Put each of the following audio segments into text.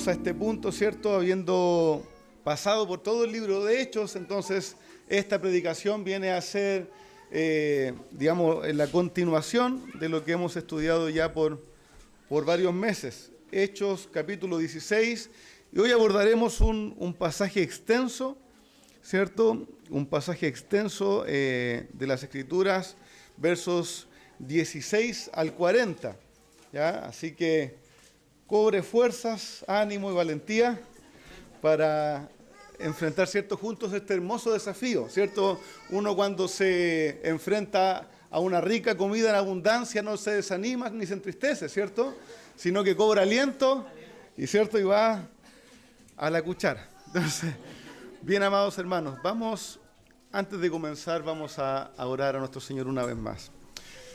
A este punto, ¿cierto? Habiendo pasado por todo el libro de Hechos, entonces esta predicación viene a ser, digamos, en la continuación de lo que hemos estudiado ya por varios meses. Hechos capítulo 16, y hoy abordaremos un pasaje extenso, ¿cierto? Un pasaje extenso de las Escrituras, versos 16 al 40, ¿ya? Así que cobre fuerzas, ánimo y valentía para enfrentar, ¿cierto?, juntos este hermoso desafío, ¿cierto? Uno cuando se enfrenta a una rica comida en abundancia no se desanima ni se entristece, ¿cierto? Sino que cobra aliento y, ¿cierto?, y va a la cuchara. Entonces, bien, amados hermanos, antes de comenzar, vamos a orar a nuestro Señor una vez más.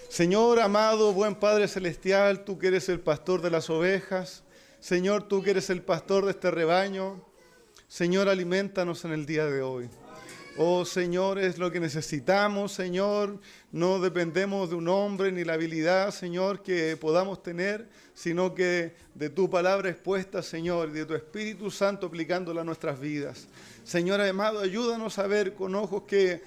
Señor amado, buen Padre Celestial, tú que eres el pastor de las ovejas, Señor, tú que eres el pastor de este rebaño, Señor, aliméntanos en el día de hoy. Oh Señor, es lo que necesitamos, Señor, no dependemos de un hombre ni la habilidad, Señor, que podamos tener, sino que de tu palabra expuesta, Señor, y de tu Espíritu Santo aplicándola a nuestras vidas. Señor amado, ayúdanos a ver con ojos que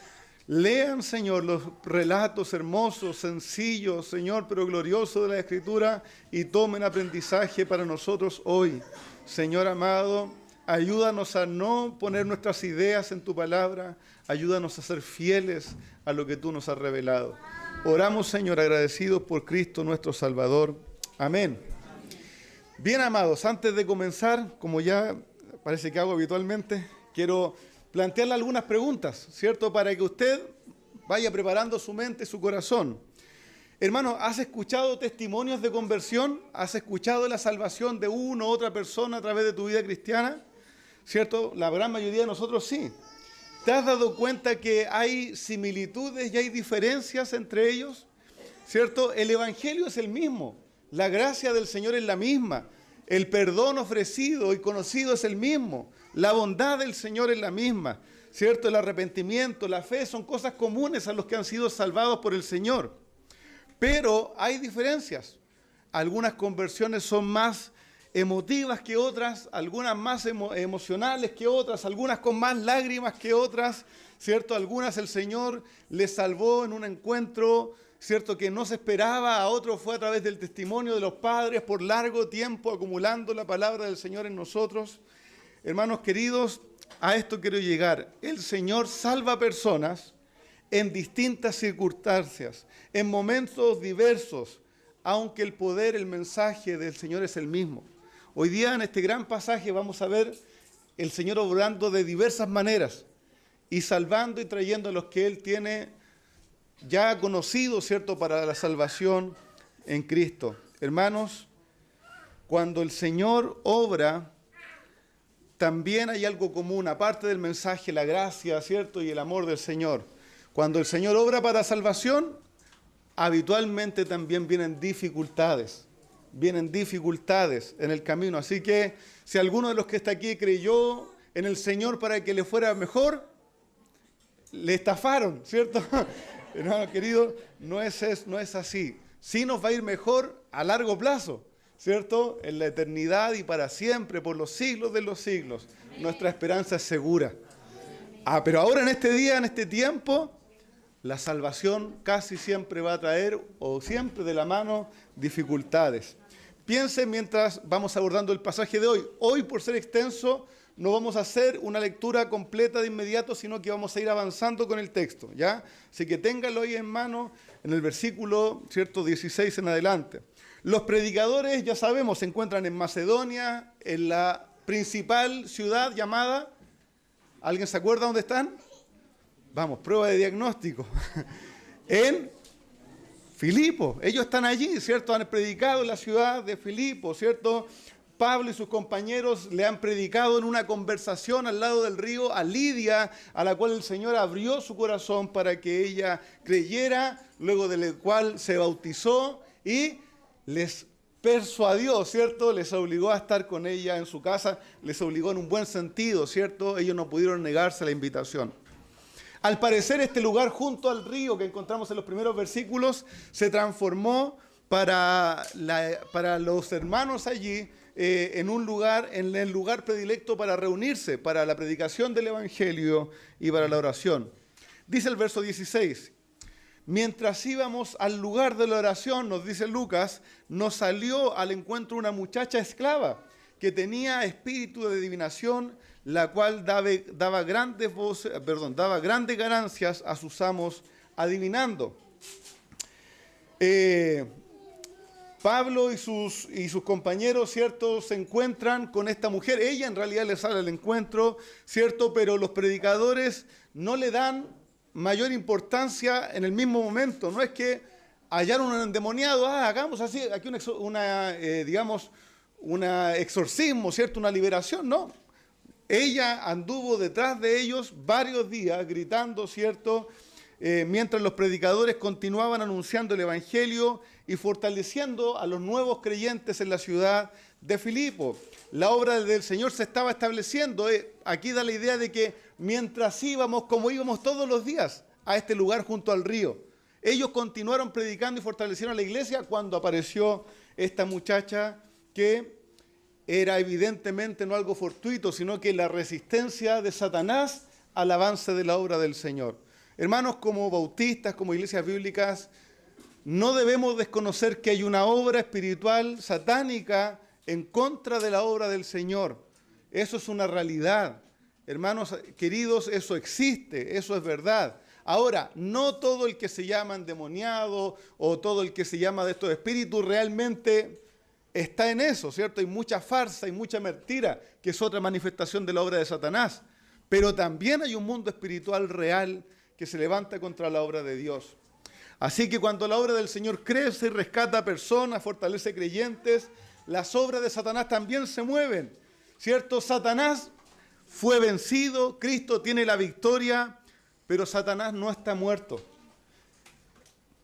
lean, Señor, los relatos hermosos, sencillos, Señor, pero gloriosos de la Escritura y tomen aprendizaje para nosotros hoy. Señor amado, ayúdanos a no poner nuestras ideas en tu palabra, ayúdanos a ser fieles a lo que tú nos has revelado. Oramos, Señor, agradecidos por Cristo nuestro Salvador. Amén. Bien, amados, antes de comenzar, como ya parece que hago habitualmente, quiero plantearle algunas preguntas, ¿cierto? Para que usted vaya preparando su mente, su corazón. Hermano, ¿has escuchado testimonios de conversión? ¿Has escuchado la salvación de una u otra persona a través de tu vida cristiana? ¿Cierto? La gran mayoría de nosotros sí. ¿Te has dado cuenta que hay similitudes y hay diferencias entre ellos? ¿Cierto? El Evangelio es el mismo. La gracia del Señor es la misma. El perdón ofrecido y conocido es el mismo. La bondad del Señor es la misma, ¿cierto? El arrepentimiento, la fe son cosas comunes a los que han sido salvados por el Señor. Pero hay diferencias. Algunas conversiones son más emotivas que otras, algunas más emocionales que otras, algunas con más lágrimas que otras, ¿cierto? Algunas el Señor les salvó en un encuentro, ¿cierto?, que no se esperaba, a otros fue a través del testimonio de los padres por largo tiempo acumulando la palabra del Señor en nosotros. Hermanos queridos, a esto quiero llegar. El Señor salva personas en distintas circunstancias, en momentos diversos, aunque el poder, el mensaje del Señor es el mismo. Hoy día en este gran pasaje vamos a ver el Señor obrando de diversas maneras y salvando y trayendo a los que Él tiene ya conocidos, ¿cierto?, para la salvación en Cristo. Hermanos, cuando el Señor obra, también hay algo común, aparte del mensaje, la gracia, ¿cierto?, y el amor del Señor. Cuando el Señor obra para salvación, habitualmente también vienen dificultades en el camino. Así que si alguno de los que está aquí creyó en el Señor para que le fuera mejor, le estafaron, ¿cierto? Hermano querido, no es así. Sí nos va a ir mejor a largo plazo, ¿cierto? En la eternidad y para siempre, por los siglos de los siglos. Nuestra esperanza es segura. Pero ahora en este día, en este tiempo, la salvación casi siempre va a traer, o siempre de la mano, dificultades. Piensen mientras vamos abordando el pasaje de hoy. Hoy, por ser extenso, no vamos a hacer una lectura completa de inmediato, sino que vamos a ir avanzando con el texto, ¿ya? Así que ténganlo ahí en mano, en el versículo, ¿cierto?, 16 en adelante. Los predicadores, ya sabemos, se encuentran en Macedonia, en la principal ciudad llamada, ¿alguien se acuerda dónde están? Vamos, prueba de diagnóstico. En Filipo. Ellos están allí, ¿cierto? Han predicado en la ciudad de Filipo, ¿cierto? Pablo y sus compañeros le han predicado en una conversación al lado del río a Lidia, a la cual el Señor abrió su corazón para que ella creyera, luego de lo cual se bautizó y les persuadió, ¿cierto? Les obligó a estar con ella en su casa, les obligó en un buen sentido, ¿cierto? Ellos no pudieron negarse a la invitación. Al parecer este lugar junto al río que encontramos en los primeros versículos se transformó para los hermanos allí en el lugar predilecto para reunirse, para la predicación del Evangelio y para la oración. Dice el verso 16, mientras íbamos al lugar de la oración, nos dice Lucas, nos salió al encuentro una muchacha esclava que tenía espíritu de adivinación, la cual daba grandes ganancias a sus amos adivinando. Pablo y sus compañeros, ¿cierto?, se encuentran con esta mujer. Ella en realidad les sale al encuentro, ¿cierto?, pero los predicadores no le dan mayor importancia en el mismo momento. No es que hallaron un endemoniado, hagamos así, aquí un exorcismo, ¿cierto?, una liberación, no. Ella anduvo detrás de ellos varios días gritando, ¿cierto?, mientras los predicadores continuaban anunciando el Evangelio y fortaleciendo a los nuevos creyentes en la ciudad de Filipo. La obra del Señor se estaba estableciendo. Aquí da la idea de que mientras íbamos, como íbamos todos los días, a este lugar junto al río, ellos continuaron predicando y fortalecieron a la iglesia cuando apareció esta muchacha que era evidentemente no algo fortuito, sino que la resistencia de Satanás al avance de la obra del Señor. Hermanos, como bautistas, como iglesias bíblicas, no debemos desconocer que hay una obra espiritual satánica en contra de la obra del Señor. Eso es una realidad. Hermanos queridos, eso existe, eso es verdad. Ahora, no todo el que se llama endemoniado o todo el que se llama de estos espíritus realmente está en eso, ¿cierto? Hay mucha farsa y mucha mentira, que es otra manifestación de la obra de Satanás. Pero también hay un mundo espiritual real que se levanta contra la obra de Dios. Así que cuando la obra del Señor crece y rescata a personas, fortalece creyentes, las obras de Satanás también se mueven, ¿cierto? Satanás fue vencido, Cristo tiene la victoria, pero Satanás no está muerto.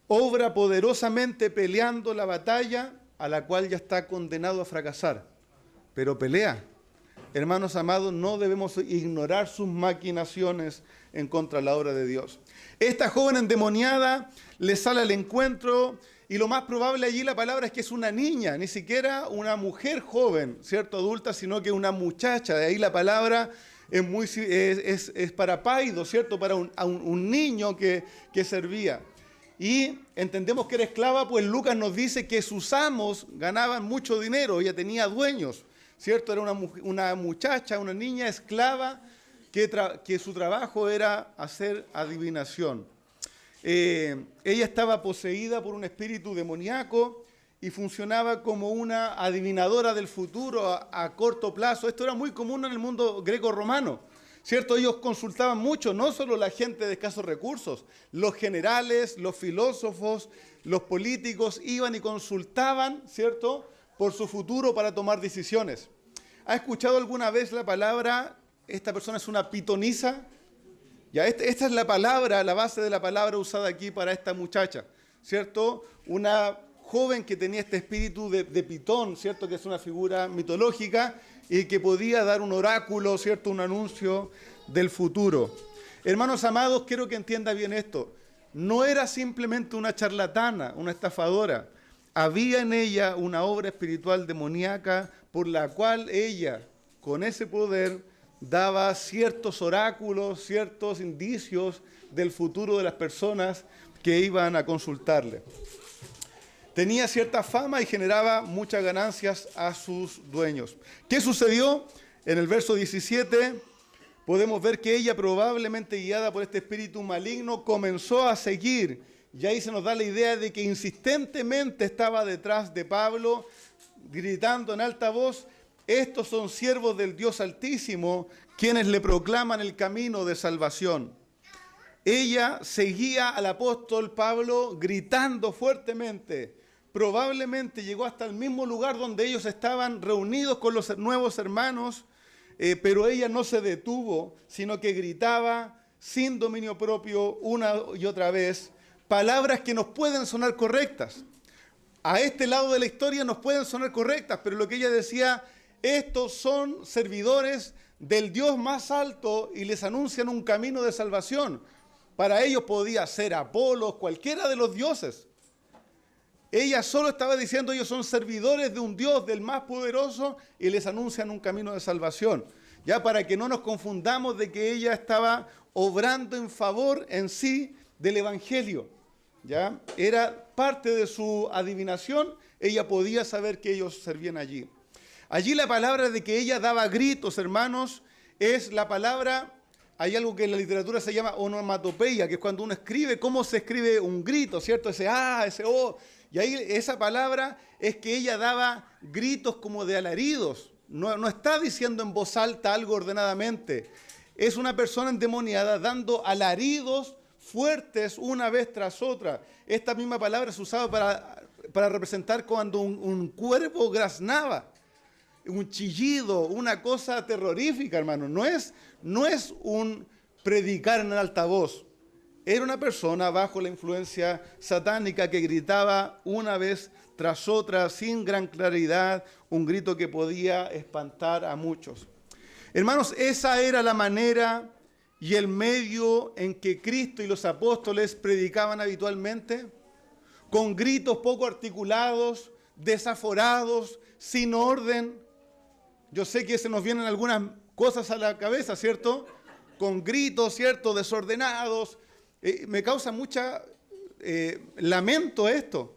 Obra poderosamente peleando la batalla a la cual ya está condenado a fracasar, pero pelea. Hermanos amados, no debemos ignorar sus maquinaciones en contra de la obra de Dios. Esta joven endemoniada le sale al encuentro y lo más probable allí la palabra es que es una niña, ni siquiera una mujer joven, ¿cierto?, adulta, sino que una muchacha. De ahí la palabra es para paido, ¿cierto?, para un niño que servía. Y entendemos que era esclava, pues Lucas nos dice que sus amos ganaban mucho dinero, ella tenía dueños, ¿cierto? Era una muchacha, una niña esclava que su trabajo era hacer adivinación. Ella estaba poseída por un espíritu demoníaco y funcionaba como una adivinadora del futuro a corto plazo. Esto era muy común en el mundo greco-romano, ¿cierto? Ellos consultaban mucho, no solo la gente de escasos recursos, los generales, los filósofos, los políticos iban y consultaban, ¿cierto?, por su futuro para tomar decisiones. ¿Ha escuchado alguna vez la palabra, esta persona es una pitonisa? Ya, esta es la palabra, la base de la palabra usada aquí para esta muchacha, ¿cierto? Una joven que tenía este espíritu de pitón, ¿cierto?, que es una figura mitológica y que podía dar un oráculo, ¿cierto?, un anuncio del futuro. Hermanos amados, quiero que entienda bien esto. No era simplemente una charlatana, una estafadora. Había en ella una obra espiritual demoníaca por la cual ella, con ese poder, daba ciertos oráculos, ciertos indicios del futuro de las personas que iban a consultarle. Tenía cierta fama y generaba muchas ganancias a sus dueños. ¿Qué sucedió? En el verso 17 podemos ver que ella, probablemente guiada por este espíritu maligno, comenzó a seguir. Y ahí se nos da la idea de que insistentemente estaba detrás de Pablo, gritando en alta voz: estos son siervos del Dios Altísimo, quienes le proclaman el camino de salvación. Ella seguía al apóstol Pablo gritando fuertemente. Probablemente llegó hasta el mismo lugar donde ellos estaban reunidos con los nuevos hermanos, pero ella no se detuvo, sino que gritaba sin dominio propio una y otra vez palabras que nos pueden sonar correctas. A este lado de la historia nos pueden sonar correctas, pero lo que ella decía: estos son servidores del Dios más alto y les anuncian un camino de salvación. Para ellos podía ser Apolos, cualquiera de los dioses. Ella solo estaba diciendo, ellos son servidores de un Dios, del más poderoso, y les anuncian un camino de salvación. Ya para que no nos confundamos de que ella estaba obrando en favor en sí del Evangelio. ¿Ya? Era parte de su adivinación, ella podía saber que ellos servían allí. Allí la palabra de que ella daba gritos, hermanos, es la palabra, hay algo que en la literatura se llama onomatopeya, que es cuando uno escribe, cómo se escribe un grito, ¿cierto? Ese A, ese O. Y ahí esa palabra es que ella daba gritos como de alaridos. No está diciendo en voz alta algo ordenadamente. Es una persona endemoniada dando alaridos fuertes una vez tras otra. Esta misma palabra es usada para representar cuando un cuervo graznaba. Un chillido, una cosa terrorífica, hermano. No es un predicar en altavoz. Era una persona bajo la influencia satánica que gritaba una vez tras otra, sin gran claridad, un grito que podía espantar a muchos. Hermanos, esa era la manera y el medio en que Cristo y los apóstoles predicaban habitualmente, con gritos poco articulados, desaforados, sin orden. Yo sé que se nos vienen algunas cosas a la cabeza, ¿cierto? Con gritos, ¿cierto? Desordenados. Me causa mucha lamento esto,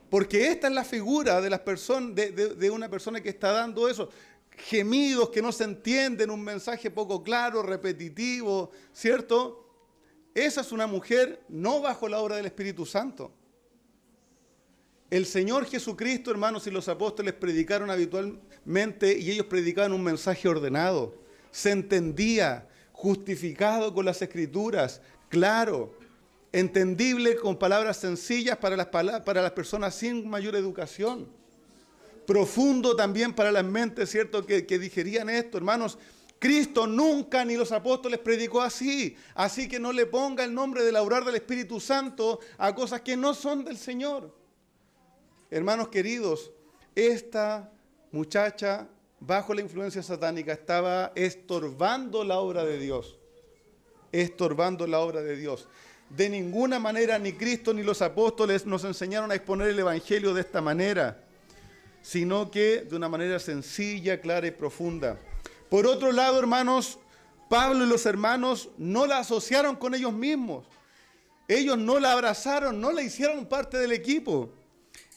porque esta es la figura de las personas, de una persona que está dando eso. Gemidos que no se entienden, un mensaje poco claro, repetitivo, ¿cierto? Esa es una mujer no bajo la obra del Espíritu Santo. El Señor Jesucristo, hermanos, y los apóstoles predicaron habitualmente y ellos predicaban un mensaje ordenado, se entendía, justificado con las Escrituras, claro, entendible con palabras sencillas para las personas sin mayor educación, profundo también para las mentes, ¿cierto?, que digerían esto, hermanos. Cristo nunca ni los apóstoles predicó así que no le ponga el nombre del obrar del Espíritu Santo a cosas que no son del Señor. Hermanos queridos, esta muchacha bajo la influencia satánica estaba estorbando la obra de Dios. Estorbando la obra de Dios. De ninguna manera ni Cristo ni los apóstoles nos enseñaron a exponer el Evangelio de esta manera, sino que de una manera sencilla, clara y profunda. Por otro lado, hermanos, Pablo y los hermanos no la asociaron con ellos mismos. Ellos no la abrazaron, no la hicieron parte del equipo.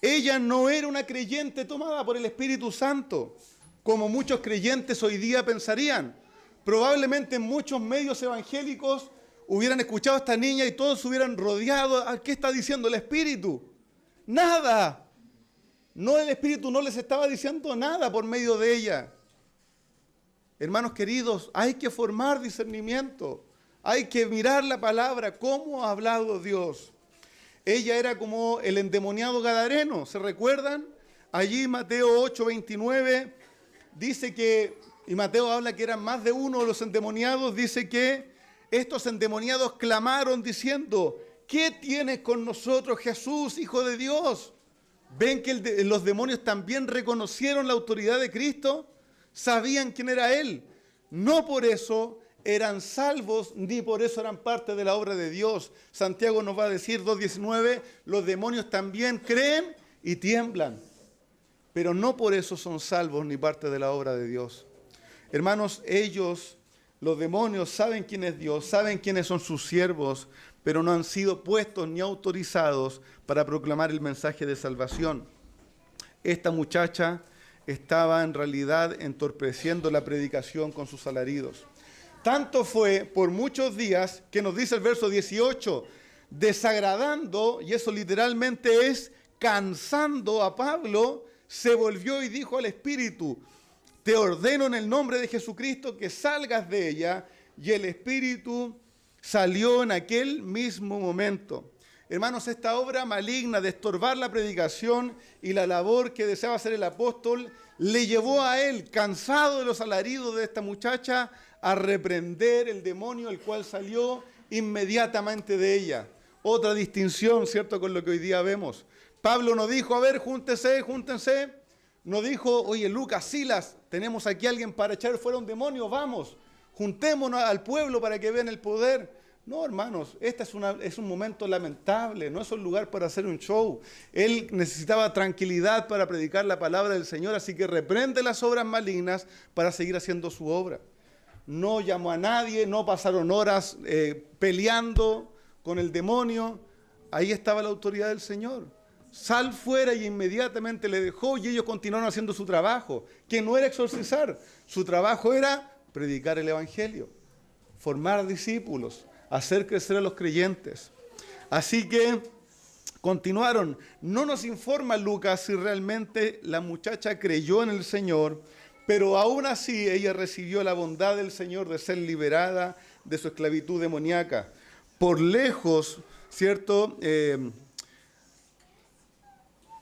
Ella no era una creyente tomada por el Espíritu Santo, como muchos creyentes hoy día pensarían. Probablemente en muchos medios evangélicos hubieran escuchado a esta niña y todos se hubieran rodeado. ¿Qué está diciendo el Espíritu? Nada. No, el Espíritu no les estaba diciendo nada por medio de ella. Hermanos queridos, hay que formar discernimiento. Hay que mirar la palabra, cómo ha hablado Dios. Ella era como el endemoniado gadareno, ¿se recuerdan? Allí Mateo 8:29 dice que, y Mateo habla que eran más de uno de los endemoniados, dice que estos endemoniados clamaron diciendo, ¿qué tienes con nosotros, Jesús, Hijo de Dios? ¿Ven que los demonios también reconocieron la autoridad de Cristo? Sabían quién era Él. No por eso eran salvos, ni por eso eran parte de la obra de Dios. Santiago nos va a decir, 2:19, los demonios también creen y tiemblan, pero no por eso son salvos ni parte de la obra de Dios. Hermanos, ellos, los demonios, saben quién es Dios, saben quiénes son sus siervos, pero no han sido puestos ni autorizados para proclamar el mensaje de salvación. Esta muchacha estaba en realidad entorpeciendo la predicación con sus alaridos. Tanto fue por muchos días que nos dice el verso 18, desagradando, y eso literalmente es cansando a Pablo, se volvió y dijo al Espíritu, te ordeno en el nombre de Jesucristo que salgas de ella, y el Espíritu salió en aquel mismo momento. Hermanos, esta obra maligna de estorbar la predicación y la labor que deseaba hacer el apóstol, le llevó a él, cansado de los alaridos de esta muchacha, a reprender el demonio, el cual salió inmediatamente de ella. Otra distinción, ¿cierto?, con lo que hoy día vemos. Pablo no dijo, a ver, júntense. No dijo, oye, Lucas, Silas, tenemos aquí a alguien para echar fuera un demonio, vamos, juntémonos al pueblo para que vean el poder. No, hermanos, este es un momento lamentable, no es un lugar para hacer un show. Él necesitaba tranquilidad para predicar la palabra del Señor, así que reprende las obras malignas para seguir haciendo su obra. No llamó a nadie, no pasaron horas peleando con el demonio. Ahí estaba la autoridad del Señor. Sal fuera, y inmediatamente le dejó, y ellos continuaron haciendo su trabajo, que no era exorcizar. Su trabajo era predicar el Evangelio, formar discípulos, hacer crecer a los creyentes. Así que continuaron. No nos informa Lucas si realmente la muchacha creyó en el Señor, pero aún así ella recibió la bondad del Señor de ser liberada de su esclavitud demoníaca. Por lejos, ¿cierto?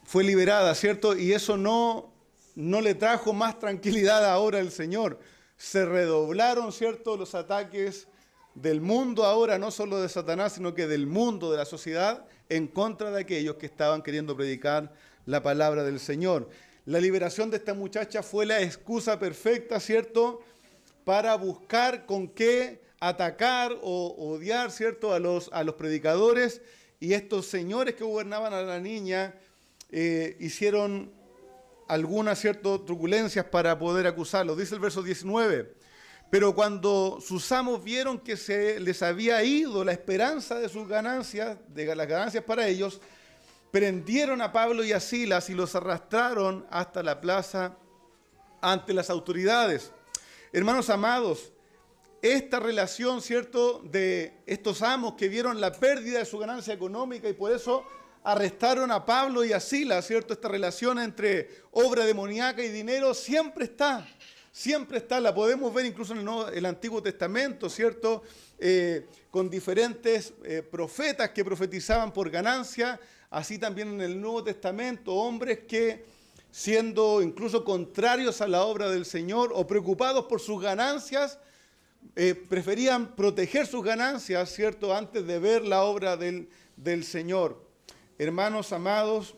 Fue liberada, ¿cierto? Y eso no le trajo más tranquilidad ahora al Señor. Se redoblaron, ¿cierto?, los ataques del mundo ahora, no solo de Satanás, sino que del mundo, de la sociedad, en contra de aquellos que estaban queriendo predicar la palabra del Señor. La liberación de esta muchacha fue la excusa perfecta, ¿cierto?, para buscar con qué atacar o odiar, ¿cierto?, a los predicadores. Y estos señores que gobernaban a la niña hicieron algunas, ¿cierto?, truculencias para poder acusarlos. Dice el verso 19, pero cuando sus amos vieron que se les había ido la esperanza de sus ganancias, de las ganancias para ellos, prendieron a Pablo y a Silas y los arrastraron hasta la plaza ante las autoridades. Hermanos amados, esta relación, ¿cierto?, de estos amos que vieron la pérdida de su ganancia económica y por eso arrestaron a Pablo y a Silas, ¿cierto? Esta relación entre obra demoníaca y dinero siempre está, la podemos ver incluso en el Antiguo Testamento, ¿cierto? Con diferentes profetas que profetizaban por ganancia, así también en el Nuevo Testamento, hombres que, siendo incluso contrarios a la obra del Señor o preocupados por sus ganancias, preferían proteger sus ganancias, ¿cierto?, antes de ver la obra del Señor. Hermanos amados,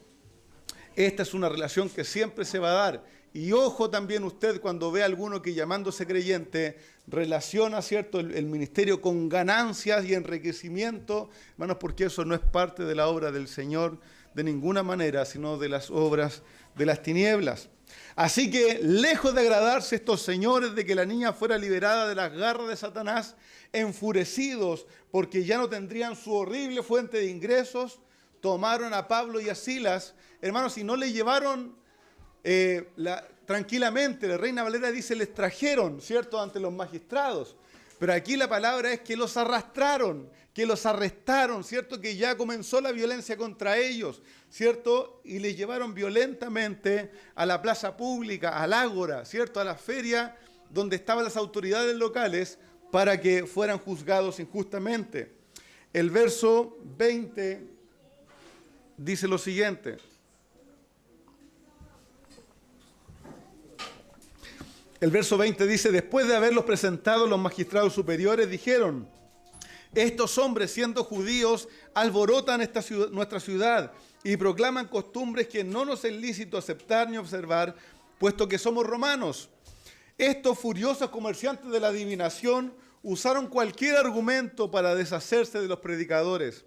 esta es una relación que siempre se va a dar. Y ojo también usted cuando ve a alguno que llamándose creyente relaciona, ¿cierto?, el ministerio con ganancias y enriquecimiento, hermanos, porque eso no es parte de la obra del Señor de ninguna manera, sino de las obras de las tinieblas. Así que, lejos de agradarse estos señores de que la niña fuera liberada de las garras de Satanás, enfurecidos porque ya no tendrían su horrible fuente de ingresos, tomaron a Pablo y a Silas, hermanos, y no les llevaron tranquilamente. La Reina Valera dice, les trajeron, ¿cierto?, ante los magistrados. Pero aquí la palabra es que los arrastraron, que los arrestaron, ¿cierto?, que ya comenzó la violencia contra ellos, ¿cierto? Y les llevaron violentamente a la plaza pública, al ágora, ¿cierto?, a la feria donde estaban las autoridades locales para que fueran juzgados injustamente. El verso 20 dice lo siguiente. El verso 20 dice, después de haberlos presentado los magistrados superiores, dijeron, estos hombres, siendo judíos, alborotan nuestra ciudad y proclaman costumbres que no nos es lícito aceptar ni observar, puesto que somos romanos. Estos furiosos comerciantes de la adivinación usaron cualquier argumento para deshacerse de los predicadores.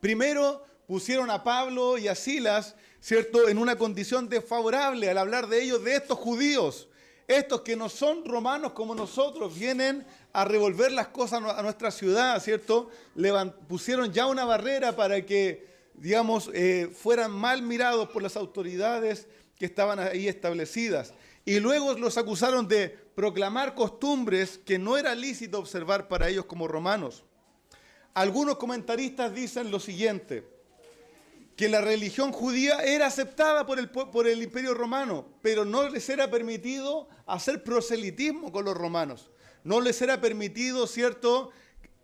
Primero, pusieron a Pablo y a Silas, ¿cierto?, en una condición desfavorable al hablar de ellos, de estos judíos. Estos que no son romanos como nosotros, vienen a revolver las cosas a nuestra ciudad, ¿cierto? Pusieron ya una barrera para que, digamos, fueran mal mirados por las autoridades que estaban ahí establecidas. Y luego los acusaron de proclamar costumbres que no era lícito observar para ellos como romanos. Algunos comentaristas dicen lo siguiente, que la religión judía era aceptada por el Imperio Romano, pero no les era permitido hacer proselitismo con los romanos. No les era permitido, ¿cierto?,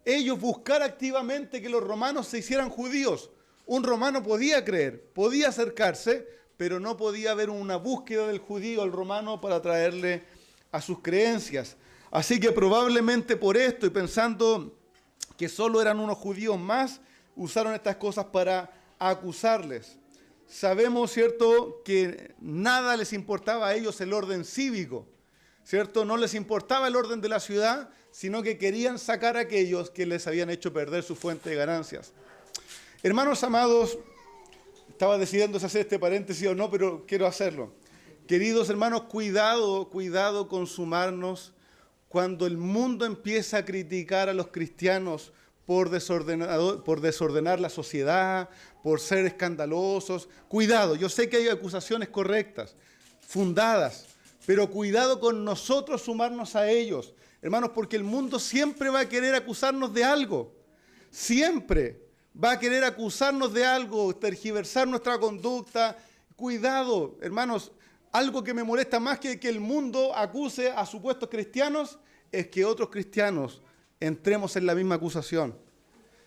ellos buscar activamente que los romanos se hicieran judíos. Un romano podía creer, podía acercarse, pero no podía haber una búsqueda del judío al romano para traerle a sus creencias. Así que probablemente por esto, y pensando que solo eran unos judíos más, usaron estas cosas para acusarles. Sabemos, ¿cierto?, que nada les importaba a ellos el orden cívico. ¿cierto? No les importaba el orden de la ciudad, sino que querían sacar a aquellos que les habían hecho perder su fuente de ganancias. Hermanos amados, estaba decidiendo si hacer este paréntesis o no, pero quiero hacerlo. Queridos hermanos, cuidado con sumarnos cuando el mundo empieza a criticar a los cristianos por desordenar la sociedad, por ser escandalosos. Cuidado, yo sé que hay acusaciones correctas, fundadas, pero cuidado con nosotros sumarnos a ellos. Hermanos, porque el mundo siempre va a querer acusarnos de algo. Siempre va a querer acusarnos de algo, tergiversar nuestra conducta. Cuidado, hermanos, algo que me molesta más que el mundo acuse a supuestos cristianos es que otros cristianos entremos en la misma acusación.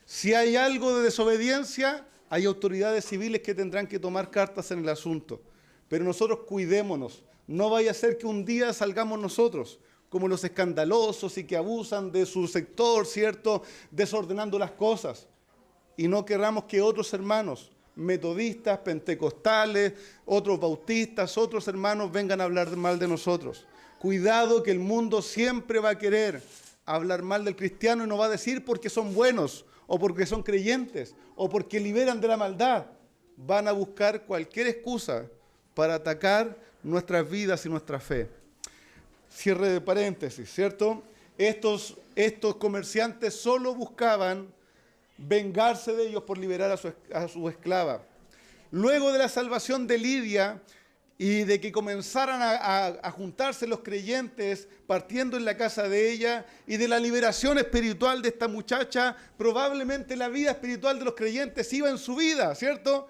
Si hay algo de desobediencia, hay autoridades civiles que tendrán que tomar cartas en el asunto. Pero nosotros cuidémonos. No vaya a ser que un día salgamos nosotros como los escandalosos y que abusan de su sector, ¿cierto?, desordenando las cosas. Y no querramos que otros hermanos, metodistas, pentecostales, otros bautistas, otros hermanos vengan a hablar mal de nosotros. Cuidado, que el mundo siempre va a querer hablar mal del cristiano y no va a decir porque son buenos o porque son creyentes o porque liberan de la maldad. Van a buscar cualquier excusa para atacar nuestras vidas y nuestra fe. Cierre de paréntesis, ¿cierto? Estos comerciantes solo buscaban vengarse de ellos por liberar a su esclava. Luego de la salvación de Lidia y de que comenzaran a juntarse los creyentes partiendo en la casa de ella y de la liberación espiritual de esta muchacha, probablemente la vida espiritual de los creyentes iba en su vida, ¿cierto?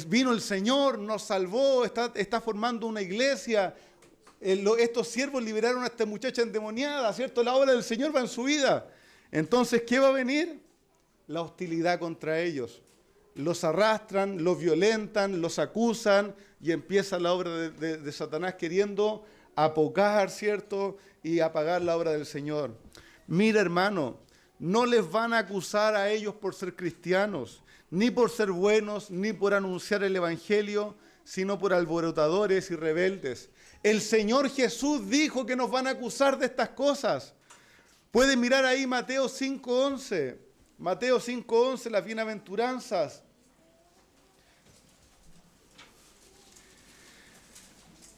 Vino el Señor, nos salvó, está formando una iglesia. Estos siervos liberaron a esta muchacha endemoniada, ¿cierto? La obra del Señor va en su vida. Entonces, ¿qué va a venir? La hostilidad contra ellos. Los arrastran, los violentan, los acusan y empieza la obra de Satanás queriendo apocar, ¿cierto? Y apagar la obra del Señor. Mira, hermano, no les van a acusar a ellos por ser cristianos, ni por ser buenos, ni por anunciar el Evangelio, sino por alborotadores y rebeldes. El Señor Jesús dijo que nos van a acusar de estas cosas. Pueden mirar ahí Mateo 5:11. Mateo 5:11, las bienaventuranzas.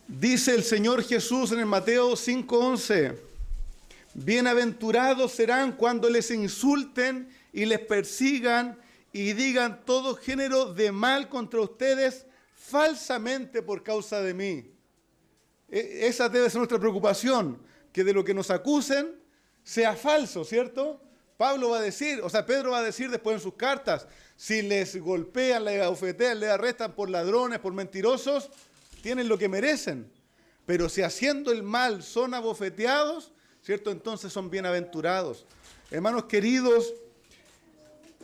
Dice el Señor Jesús en el Mateo 5:11, bienaventurados serán cuando les insulten y les persigan y digan todo género de mal contra ustedes falsamente por causa de mí. Esa debe ser nuestra preocupación, que de lo que nos acusen sea falso, ¿cierto? Pedro va a decir después en sus cartas, si les golpean, les abofetean, les arrestan por ladrones, por mentirosos, tienen lo que merecen. Pero si haciendo el mal son abofeteados, ¿cierto? Entonces son bienaventurados. Hermanos queridos,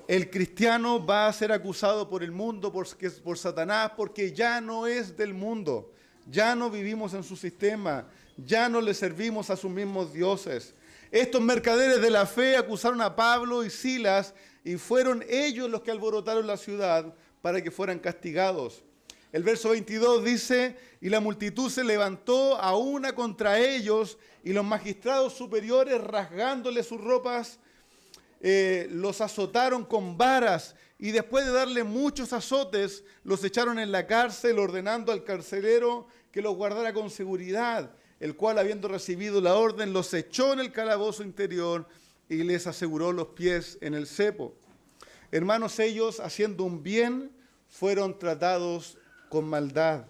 el cristiano va a ser acusado por el mundo, por Satanás, porque ya no es del mundo. Ya no vivimos en su sistema. Ya no le servimos a sus mismos dioses. Estos mercaderes de la fe acusaron a Pablo y Silas y fueron ellos los que alborotaron la ciudad para que fueran castigados. El verso 22 dice, y la multitud se levantó a una contra ellos y los magistrados superiores, rasgándoles sus ropas, los azotaron con varas y después de darle muchos azotes, los echaron en la cárcel, ordenando al carcelero que los guardara con seguridad, el cual, habiendo recibido la orden, los echó en el calabozo interior y les aseguró los pies en el cepo. Hermanos, ellos, haciendo un bien, fueron tratados con maldad.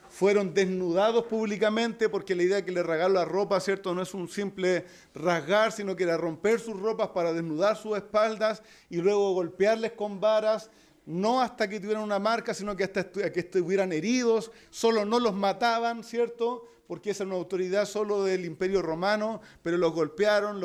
Fueron desnudados públicamente, porque la idea que le rasgaron la ropa, ¿cierto?, no es un simple rasgar, sino que era romper sus ropas para desnudar sus espaldas y luego golpearles con varas, no hasta que tuvieran una marca, sino que hasta que estuvieran heridos. Solo no los mataban, ¿cierto?, porque esa era una autoridad solo del Imperio Romano, pero los golpearon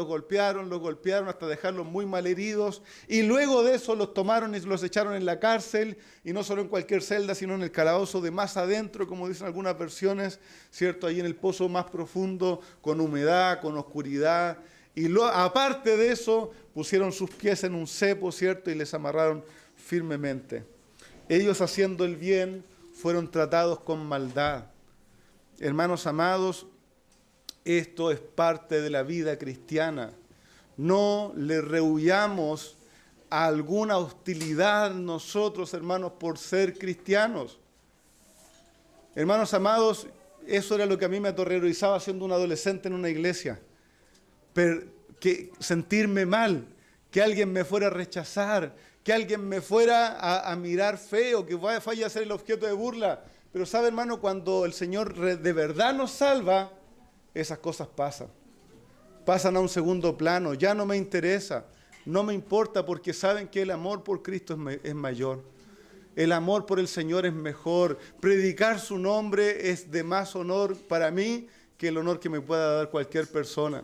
hasta dejarlos muy mal heridos, y luego de eso los tomaron y los echaron en la cárcel, y no solo en cualquier celda, sino en el calabozo de más adentro, como dicen algunas versiones, ¿cierto?, ahí en el pozo más profundo, con humedad, con oscuridad, y aparte de eso, pusieron sus pies en un cepo, ¿cierto?, y les amarraron firmemente. Ellos, haciendo el bien, fueron tratados con maldad. Hermanos amados, Esto es parte de la vida cristiana. No le rehuyamos a alguna hostilidad nosotros, hermanos, por ser cristianos. Hermanos amados, eso era lo que a mí me aterrorizaba siendo un adolescente en una iglesia. Que sentirme mal, que alguien me fuera a rechazar, que alguien me fuera a mirar feo, que vaya a ser el objeto de burla. Pero sabe, hermano, cuando el Señor de verdad nos salva, esas cosas pasan a un segundo plano. Ya no me interesa, no me importa, porque saben que el amor por Cristo es mayor. El amor por el Señor es mejor. Predicar su nombre es de más honor para mí que el honor que me pueda dar cualquier persona.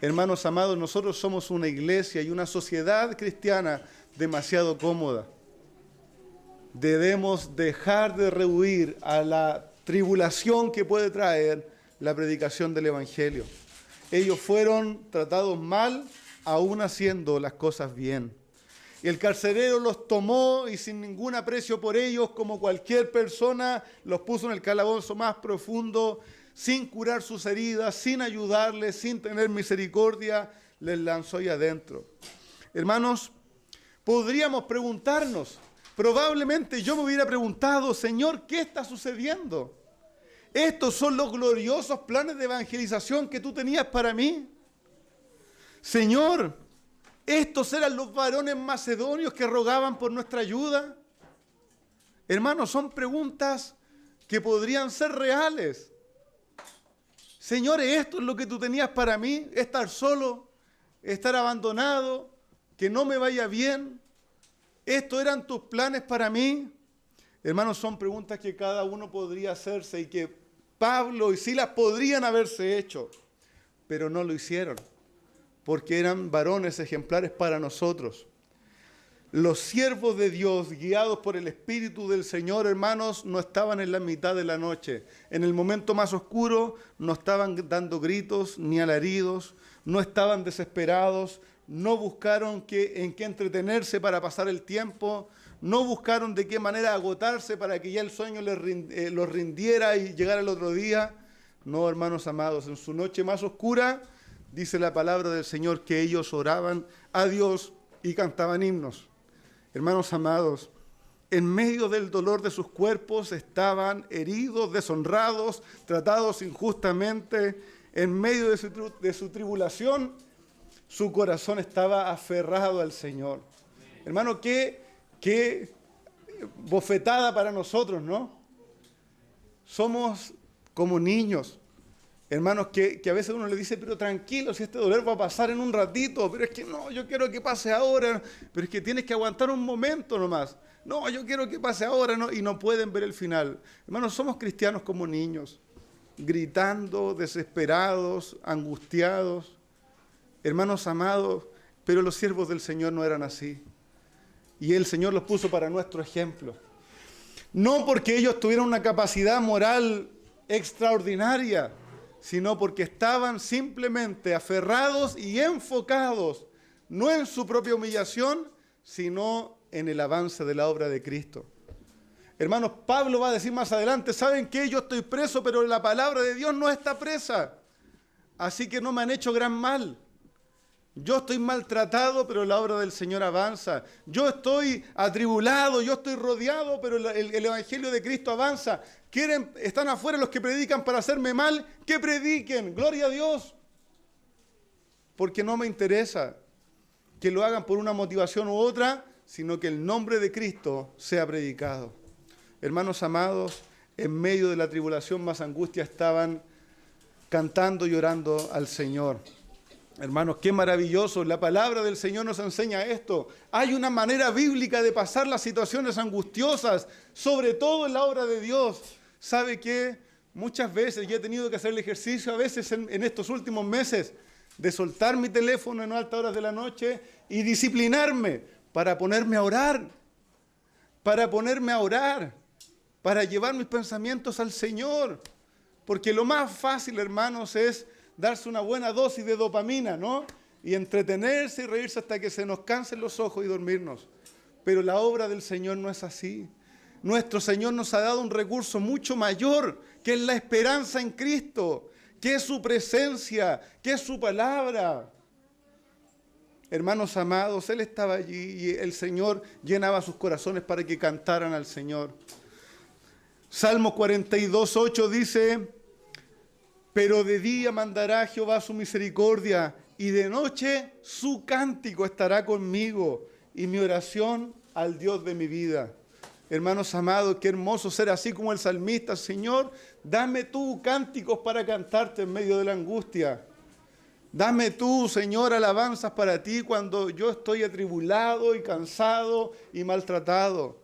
Hermanos amados, nosotros somos una iglesia y una sociedad cristiana demasiado cómoda. Debemos dejar de rehuir a la tribulación que puede traer la predicación del Evangelio. Ellos fueron tratados mal, aún haciendo las cosas bien. El carcelero los tomó y sin ningún aprecio por ellos, como cualquier persona, los puso en el calabozo más profundo, sin curar sus heridas, sin ayudarles, sin tener misericordia, les lanzó ahí adentro. Hermanos, podríamos preguntarnos, probablemente yo me hubiera preguntado, Señor, ¿qué está sucediendo? ¿Estos son los gloriosos planes de evangelización que tú tenías para mí? Señor, ¿estos eran los varones macedonios que rogaban por nuestra ayuda? Hermanos, son preguntas que podrían ser reales. Señor, ¿esto es lo que tú tenías para mí? ¿Estar solo? ¿Estar abandonado? ¿Que no me vaya bien? ¿Estos eran tus planes para mí? Hermanos, son preguntas que cada uno podría hacerse y que Pablo y Silas podrían haberse hecho, pero no lo hicieron, porque eran varones ejemplares para nosotros. Los siervos de Dios, guiados por el Espíritu del Señor, hermanos, no estaban en la mitad de la noche. En el momento más oscuro no estaban dando gritos ni alaridos, no estaban desesperados, no buscaron en qué entretenerse para pasar el tiempo, no buscaron de qué manera agotarse para que ya el sueño los rindiera y llegara el otro día. No, hermanos amados, en su noche más oscura, dice la palabra del Señor que ellos oraban a Dios y cantaban himnos. Hermanos amados, en medio del dolor de sus cuerpos estaban heridos, deshonrados, tratados injustamente. En medio de su tribulación, su corazón estaba aferrado al Señor. Hermano, qué bofetada para nosotros, ¿no? Somos como niños, hermanos, que a veces uno le dice, pero tranquilo, si este dolor va a pasar en un ratito, pero es que no, yo quiero que pase ahora, pero es que tienes que aguantar un momento nomás. No, yo quiero que pase ahora, ¿no? Y no pueden ver el final. Hermanos, somos cristianos como niños, gritando, desesperados, angustiados. Hermanos amados, pero los siervos del Señor no eran así. Y el Señor los puso para nuestro ejemplo. No porque ellos tuvieran una capacidad moral extraordinaria, sino porque estaban simplemente aferrados y enfocados, no en su propia humillación, sino en el avance de la obra de Cristo. Hermanos, Pablo va a decir más adelante, ¿saben qué? Yo estoy preso, pero la palabra de Dios no está presa. Así que no me han hecho gran mal. Yo estoy maltratado, pero la obra del Señor avanza. Yo estoy atribulado, yo estoy rodeado, pero el Evangelio de Cristo avanza. Están afuera los que predican para hacerme mal, que prediquen, gloria a Dios. Porque no me interesa que lo hagan por una motivación u otra, sino que el nombre de Cristo sea predicado. Hermanos amados, en medio de la tribulación más angustia estaban cantando y orando al Señor. Hermanos, qué maravilloso. La palabra del Señor nos enseña esto. Hay una manera bíblica de pasar las situaciones angustiosas, sobre todo en la obra de Dios. ¿Sabe qué? Muchas veces yo he tenido que hacer el ejercicio, a veces en estos últimos meses, de soltar mi teléfono en altas horas de la noche y disciplinarme para ponerme a orar, para llevar mis pensamientos al Señor. Porque lo más fácil, hermanos, es darse una buena dosis de dopamina, ¿no? Y entretenerse y reírse hasta que se nos cansen los ojos y dormirnos. Pero la obra del Señor no es así. Nuestro Señor nos ha dado un recurso mucho mayor, que es la esperanza en Cristo, ¿Qué es su presencia? ¿Qué es su palabra? Hermanos amados, Él estaba allí y el Señor llenaba sus corazones para que cantaran al Señor. Salmo 42:8 dice: pero de día mandará Jehová su misericordia, y de noche su cántico estará conmigo, y mi oración al Dios de mi vida. Hermanos amados, qué hermoso ser así como el salmista. Señor, dame tú cánticos para cantarte en medio de la angustia. Dame tú, Señor, alabanzas para ti cuando yo estoy atribulado y cansado y maltratado.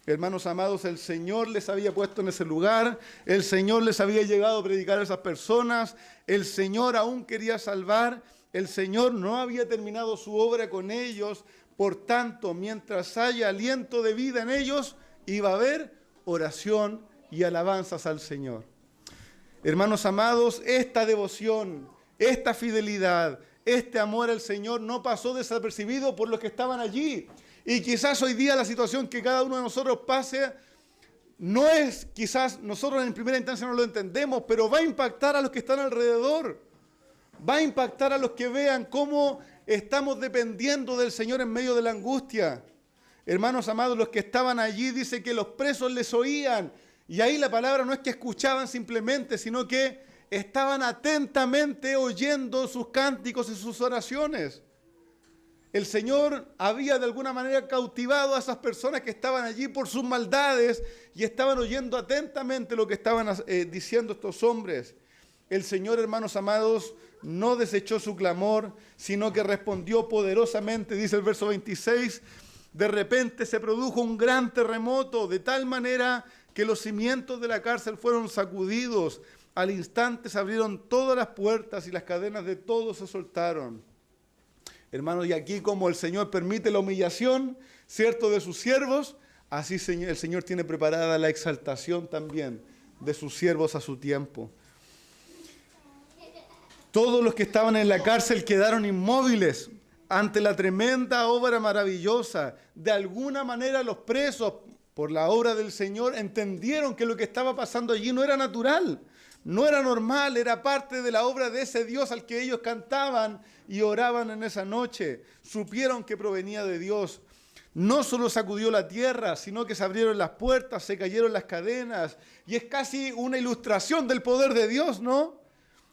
Hermanos amados, el Señor les había puesto en ese lugar, el Señor les había llegado a predicar a esas personas, el Señor aún quería salvar, el Señor no había terminado su obra con ellos, por tanto, mientras haya aliento de vida en ellos, iba a haber oración y alabanzas al Señor. Hermanos amados, esta devoción, esta fidelidad, este amor al Señor no pasó desapercibido por los que estaban allí. Y quizás hoy día la situación que cada uno de nosotros pase, no es, quizás nosotros en primera instancia no lo entendemos, pero va a impactar a los que están alrededor. Va a impactar a los que vean cómo estamos dependiendo del Señor en medio de la angustia. Hermanos amados, los que estaban allí, dice que los presos les oían. Y ahí la palabra no es que escuchaban simplemente, sino que estaban atentamente oyendo sus cánticos y sus oraciones. El Señor había de alguna manera cautivado a esas personas que estaban allí por sus maldades y estaban oyendo atentamente lo que estaban diciendo estos hombres. El Señor, hermanos amados, no desechó su clamor, sino que respondió poderosamente, dice el verso 26, de repente se produjo un gran terremoto, de tal manera que los cimientos de la cárcel fueron sacudidos. Al instante se abrieron todas las puertas y las cadenas de todos se soltaron. Hermanos, y aquí como el Señor permite la humillación, ¿cierto?, de sus siervos, así el Señor tiene preparada la exaltación también de sus siervos a su tiempo. Todos los que estaban en la cárcel quedaron inmóviles ante la tremenda obra maravillosa. De alguna manera los presos, por la obra del Señor, entendieron que lo que estaba pasando allí no era natural. No era normal, era parte de la obra de ese Dios al que ellos cantaban y oraban en esa noche. Supieron que provenía de Dios. No solo sacudió la tierra, sino que se abrieron las puertas, se cayeron las cadenas. Y es casi una ilustración del poder de Dios, ¿no?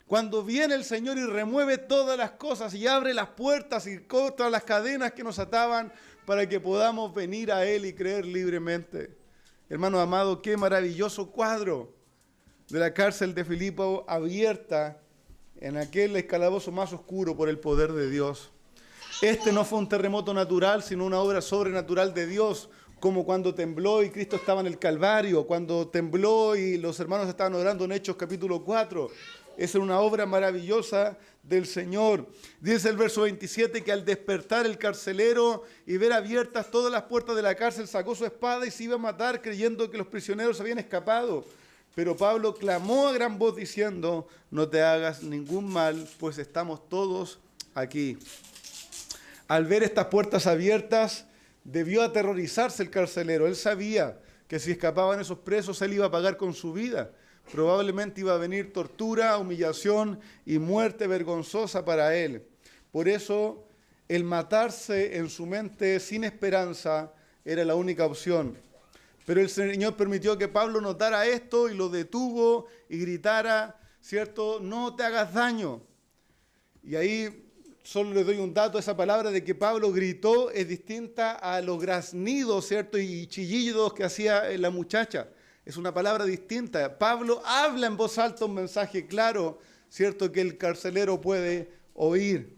Cuando viene el Señor y remueve todas las cosas y abre las puertas y corta las cadenas que nos ataban para que podamos venir a Él y creer libremente. Hermanos amados, qué maravilloso cuadro de la cárcel de Filipo abierta en aquel calabozo más oscuro por el poder de Dios. Este no fue un terremoto natural, sino una obra sobrenatural de Dios, como cuando tembló y Cristo estaba en el Calvario, cuando tembló y los hermanos estaban orando en Hechos capítulo 4. Esa es una obra maravillosa del Señor. Dice el verso 27 que al despertar el carcelero y ver abiertas todas las puertas de la cárcel, sacó su espada y se iba a matar creyendo que los prisioneros habían escapado. Pero Pablo clamó a gran voz diciendo, no te hagas ningún mal, pues estamos todos aquí. Al ver estas puertas abiertas, debió aterrorizarse el carcelero. Él sabía que si escapaban esos presos, él iba a pagar con su vida. Probablemente iba a venir tortura, humillación y muerte vergonzosa para él. Por eso, el matarse en su mente sin esperanza era la única opción. Pero el Señor permitió que Pablo notara esto y lo detuvo y gritara, ¿cierto? No te hagas daño. Y ahí solo le doy un dato, esa palabra de que Pablo gritó es distinta a los graznidos, ¿cierto? Y chillidos que hacía la muchacha. Es una palabra distinta. Pablo habla en voz alta un mensaje claro, ¿cierto? Que el carcelero puede oír.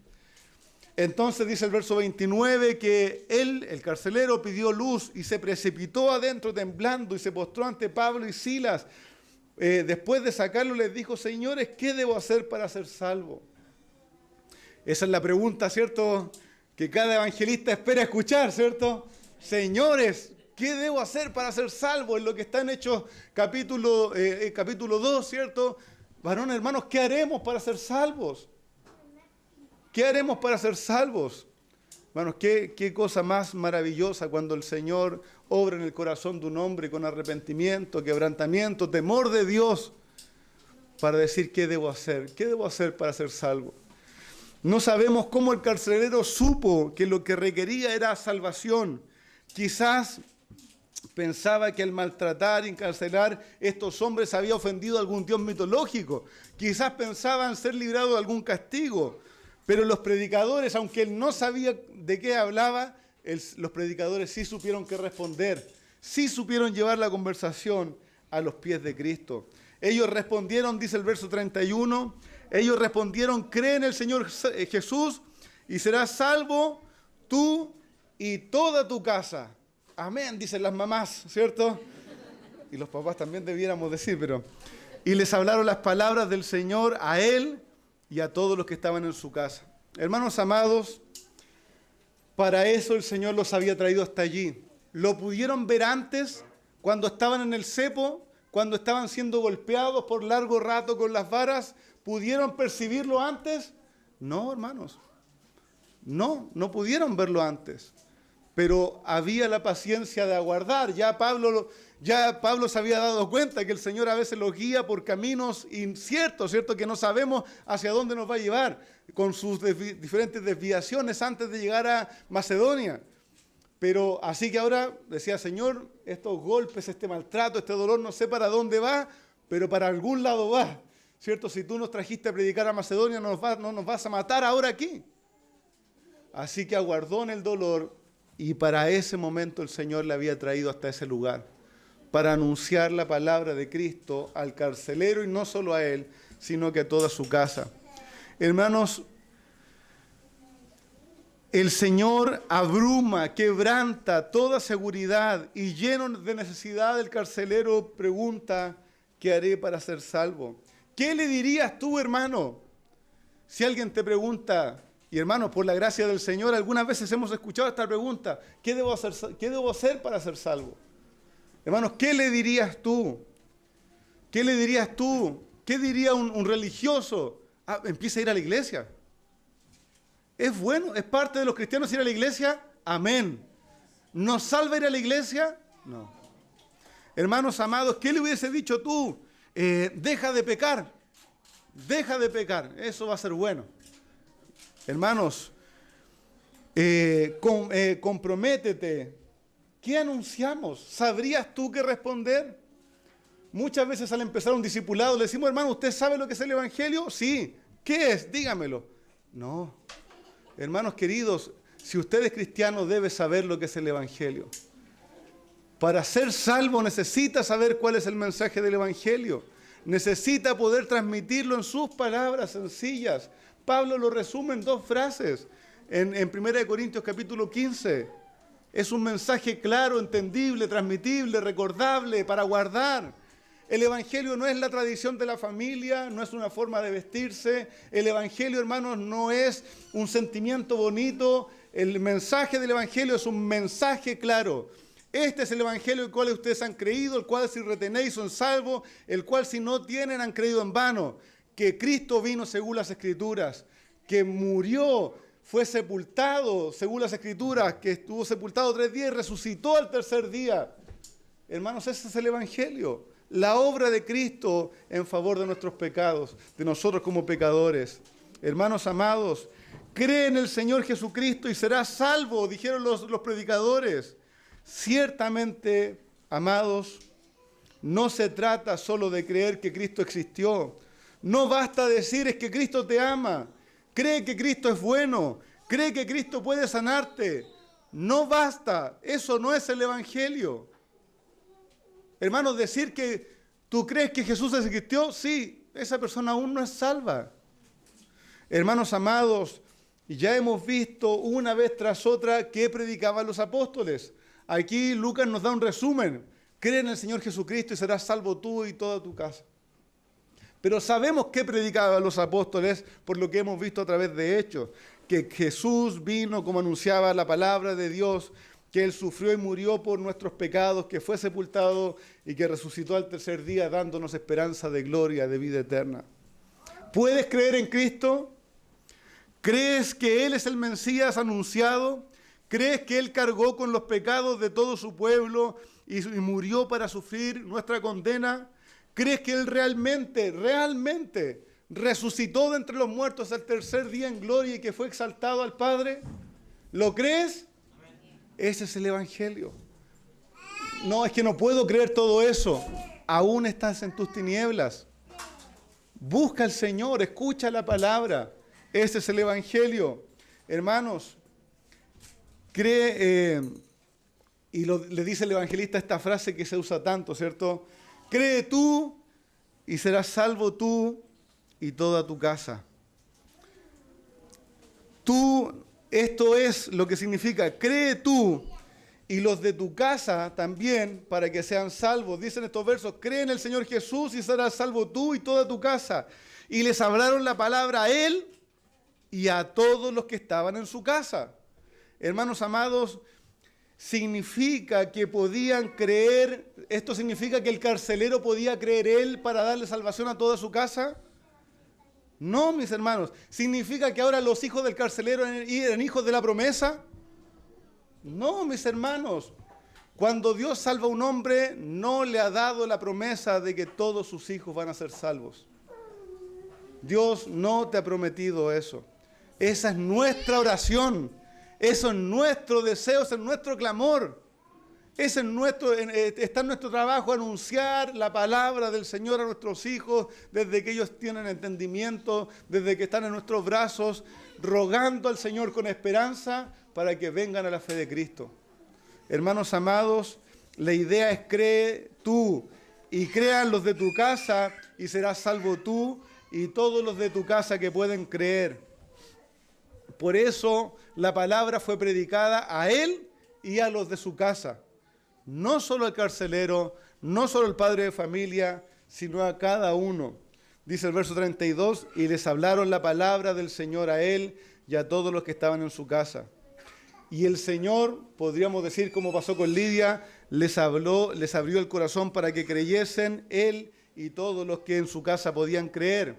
Entonces dice el verso 29 que él, el carcelero, pidió luz y se precipitó adentro temblando y se postró ante Pablo y Silas. Después de sacarlo les dijo, señores, ¿qué debo hacer para ser salvo? Esa es la pregunta, ¿cierto? Que cada evangelista espera escuchar, ¿cierto? Señores, ¿qué debo hacer para ser salvo? Es lo que está en Hechos capítulo 2, ¿cierto? Varón, hermanos, ¿qué haremos para ser salvos? ¿Qué haremos para ser salvos? Hermanos, qué cosa más maravillosa cuando el Señor obra en el corazón de un hombre con arrepentimiento, quebrantamiento, temor de Dios. para decir qué debo hacer para ser salvo. No sabemos cómo el carcelero supo que lo que requería era salvación. Quizás pensaba que al maltratar y encarcelar estos hombres había ofendido a algún dios mitológico. Quizás pensaban ser librados de algún castigo. Pero los predicadores, aunque él no sabía de qué hablaba, los predicadores sí supieron qué responder. Sí supieron llevar la conversación a los pies de Cristo. Ellos respondieron, dice el verso 31, ellos respondieron, cree en el Señor Jesús y serás salvo tú y toda tu casa. Amén, dicen las mamás, ¿cierto? Y los papás también debiéramos decir, pero... Y les hablaron las palabras del Señor a él y a todos los que estaban en su casa. Hermanos amados, para eso el Señor los había traído hasta allí. ¿Lo pudieron ver antes, cuando estaban en el cepo, cuando estaban siendo golpeados por largo rato con las varas? ¿Pudieron percibirlo antes? No, hermanos. No pudieron verlo antes. Pero había la paciencia de aguardar. Ya Pablo se había dado cuenta que el Señor a veces los guía por caminos inciertos, ¿cierto? Que no sabemos hacia dónde nos va a llevar, con sus diferentes desviaciones antes de llegar a Macedonia. Pero así que ahora decía, Señor, estos golpes, este maltrato, este dolor, no sé para dónde va, pero para algún lado va, ¿cierto? Si tú nos trajiste a predicar a Macedonia, no nos vas a matar ahora aquí. Así que aguardó en el dolor y para ese momento el Señor le había traído hasta ese lugar, para anunciar la palabra de Cristo al carcelero y no solo a él, sino que a toda su casa. Hermanos, el Señor abruma, quebranta toda seguridad y lleno de necesidad el carcelero pregunta, ¿qué haré para ser salvo? ¿Qué le dirías tú, hermano? Si alguien te pregunta, y hermanos, por la gracia del Señor, algunas veces hemos escuchado esta pregunta, ¿qué debo hacer para ser salvo? Hermanos, ¿qué le dirías tú? ¿Qué le dirías tú? ¿Qué diría un religioso? Empieza a ir a la iglesia. ¿Es bueno? ¿Es parte de los cristianos ir a la iglesia? Amén. ¿Nos salva ir a la iglesia? No. Hermanos amados, ¿qué le hubiese dicho tú? Deja de pecar. Deja de pecar. Eso va a ser bueno. Hermanos, comprométete. ¿Qué anunciamos? ¿Sabrías tú qué responder? Muchas veces al empezar un discipulado le decimos, hermano, ¿usted sabe lo que es el Evangelio? Sí. ¿Qué es? Dígamelo. No. Hermanos queridos, si usted es cristiano debe saber lo que es el Evangelio. Para ser salvo necesita saber cuál es el mensaje del Evangelio. Necesita poder transmitirlo en sus palabras sencillas. Pablo lo resume en 2 frases en 1 Corintios capítulo 15. Es un mensaje claro, entendible, transmitible, recordable, para guardar. El Evangelio no es la tradición de la familia, no es una forma de vestirse. El Evangelio, hermanos, no es un sentimiento bonito. El mensaje del Evangelio es un mensaje claro. Este es el Evangelio el cual ustedes han creído, el cual si retenéis son salvos, el cual si no tienen han creído en vano. Que Cristo vino según las Escrituras, que murió, fue sepultado según las Escrituras, que estuvo sepultado 3 días y resucitó al 3er día. Hermanos, ese es el Evangelio. La obra de Cristo en favor de nuestros pecados, de nosotros como pecadores. Hermanos amados, cree en el Señor Jesucristo y serás salvo, dijeron los predicadores. Ciertamente, amados, no se trata solo de creer que Cristo existió. No basta decir es que Cristo te ama. Cree que Cristo es bueno. Cree que Cristo puede sanarte. No basta. Eso no es el Evangelio. Hermanos, decir que tú crees que Jesús existió, sí, esa persona aún no es salva. Hermanos amados, ya hemos visto una vez tras otra qué predicaban los apóstoles. Aquí Lucas nos da un resumen. Cree en el Señor Jesucristo y serás salvo tú y toda tu casa. Pero sabemos qué predicaban los apóstoles por lo que hemos visto a través de Hechos. Que Jesús vino como anunciaba la palabra de Dios, que Él sufrió y murió por nuestros pecados, que fue sepultado y que resucitó al 3er día dándonos esperanza de gloria, de vida eterna. ¿Puedes creer en Cristo? ¿Crees que Él es el Mesías anunciado? ¿Crees que Él cargó con los pecados de todo su pueblo y murió para sufrir nuestra condena? ¿Crees que Él realmente resucitó de entre los muertos al tercer día en gloria y que fue exaltado al Padre? ¿Lo crees? Ese es el Evangelio. No, es que no puedo creer todo eso. Aún estás en tus tinieblas. Busca al Señor, escucha la palabra. Ese es el Evangelio. Hermanos, cree, le dice el evangelista esta frase que se usa tanto, ¿cierto? Cree tú y serás salvo tú y toda tu casa. Tú, esto es lo que significa, cree tú y los de tu casa también para que sean salvos. Dicen estos versos, cree en el Señor Jesús y serás salvo tú y toda tu casa. Y les hablaron la palabra a Él y a todos los que estaban en su casa. Hermanos amados, significa que podían creer, esto significa que el carcelero podía creer Él para darle salvación a toda su casa. No, mis hermanos, significa que ahora los hijos del carcelero eran hijos de la promesa. No, mis hermanos, cuando Dios salva a un hombre, no le ha dado la promesa de que todos sus hijos van a ser salvos. Dios no te ha prometido eso. Esa es nuestra oración. Eso es nuestro deseo, eso es nuestro clamor. Está en nuestro trabajo anunciar la palabra del Señor a nuestros hijos desde que ellos tienen entendimiento, desde que están en nuestros brazos, rogando al Señor con esperanza para que vengan a la fe de Cristo. Hermanos amados, la idea es cree tú y crean los de tu casa y serás salvo tú y todos los de tu casa que pueden creer. Por eso la palabra fue predicada a él y a los de su casa. No solo al carcelero, no solo al padre de familia, sino a cada uno. Dice el verso 32, y les hablaron la palabra del Señor a él y a todos los que estaban en su casa. Y el Señor, podríamos decir como pasó con Lidia, les abrió el corazón para que creyesen él y todos los que en su casa podían creer.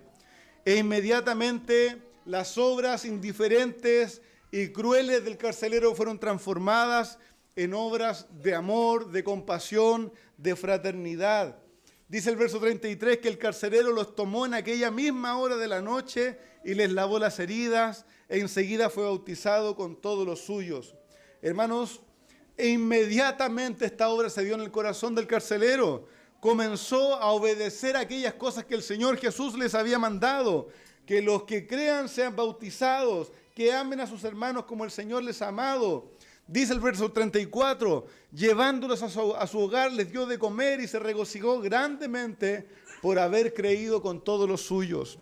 E inmediatamente las obras indiferentes y crueles del carcelero fueron transformadas en obras de amor, de compasión, de fraternidad. Dice el verso 33 que el carcelero los tomó en aquella misma hora de la noche y les lavó las heridas e enseguida fue bautizado con todos los suyos. Hermanos, e inmediatamente esta obra se dio en el corazón del carcelero. Comenzó a obedecer aquellas cosas que el Señor Jesús les había mandado. Que los que crean sean bautizados, que amen a sus hermanos como el Señor les ha amado. Dice el verso 34, llevándolos a su hogar les dio de comer y se regocijó grandemente por haber creído con todos los suyos.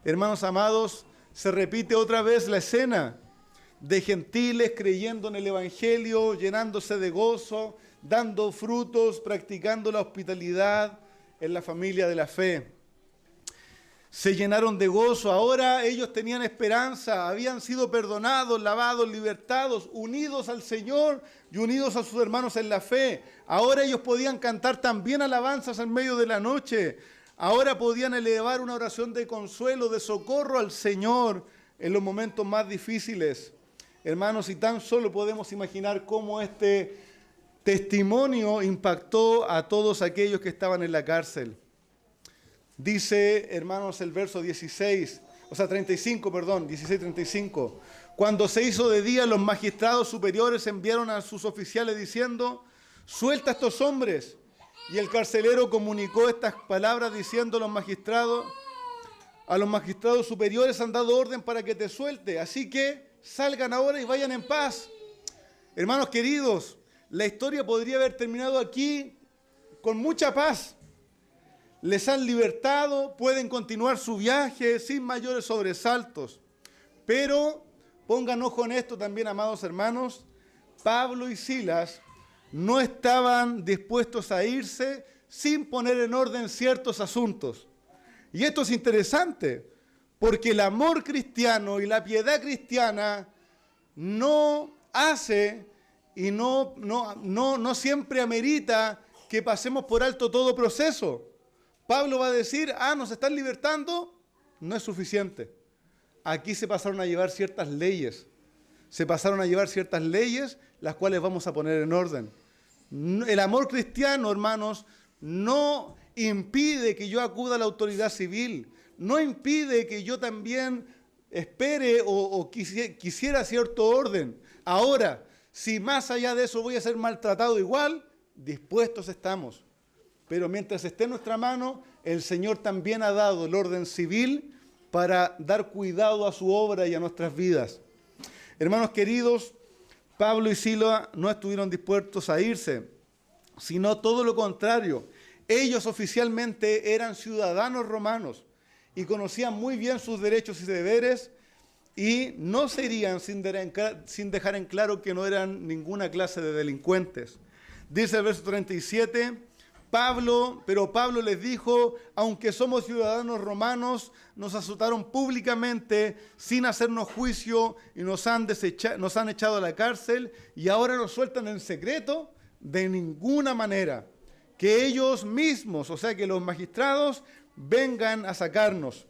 Hermanos amados, se repite otra vez la escena de gentiles creyendo en el Evangelio, llenándose de gozo, dando frutos, practicando la hospitalidad en la familia de la fe. Se llenaron de gozo, ahora ellos tenían esperanza, habían sido perdonados, lavados, libertados, unidos al Señor y unidos a sus hermanos en la fe. Ahora ellos podían cantar también alabanzas en medio de la noche. Ahora podían elevar una oración de consuelo, de socorro al Señor en los momentos más difíciles. Hermanos, y tan solo podemos imaginar cómo este testimonio impactó a todos aquellos que estaban en la cárcel. Dice, hermanos, el verso 16, 35. Cuando se hizo de día, los magistrados superiores enviaron a sus oficiales diciendo, suelta a estos hombres. Y el carcelero comunicó estas palabras diciendo a los magistrados superiores han dado orden para que te suelte. Así que salgan ahora y vayan en paz. Hermanos queridos, la historia podría haber terminado aquí con mucha paz. Les han libertado, pueden continuar su viaje sin mayores sobresaltos. Pero, pongan ojo en esto también, amados hermanos, Pablo y Silas no estaban dispuestos a irse sin poner en orden ciertos asuntos. Y esto es interesante, porque el amor cristiano y la piedad cristiana no hace y no siempre amerita que pasemos por alto todo proceso. Pablo va a decir, nos están libertando, no es suficiente. Aquí se pasaron a llevar ciertas leyes. las cuales vamos a poner en orden. El amor cristiano, hermanos, no impide que yo acuda a la autoridad civil, no impide que yo también espere o quisiera cierto orden. Ahora, si más allá de eso voy a ser maltratado igual, dispuestos estamos. Pero mientras esté en nuestra mano, el Señor también ha dado el orden civil para dar cuidado a su obra y a nuestras vidas. Hermanos queridos, Pablo y Silas no estuvieron dispuestos a irse, sino todo lo contrario. Ellos oficialmente eran ciudadanos romanos y conocían muy bien sus derechos y deberes, y no se irían sin dejar en claro que no eran ninguna clase de delincuentes. Dice el verso 37, pero Pablo les dijo: aunque somos ciudadanos romanos, nos azotaron públicamente sin hacernos juicio y nos han echado a la cárcel, y ahora nos sueltan en secreto. De ninguna manera. Que ellos mismos, o sea que los magistrados, vengan a sacarnos.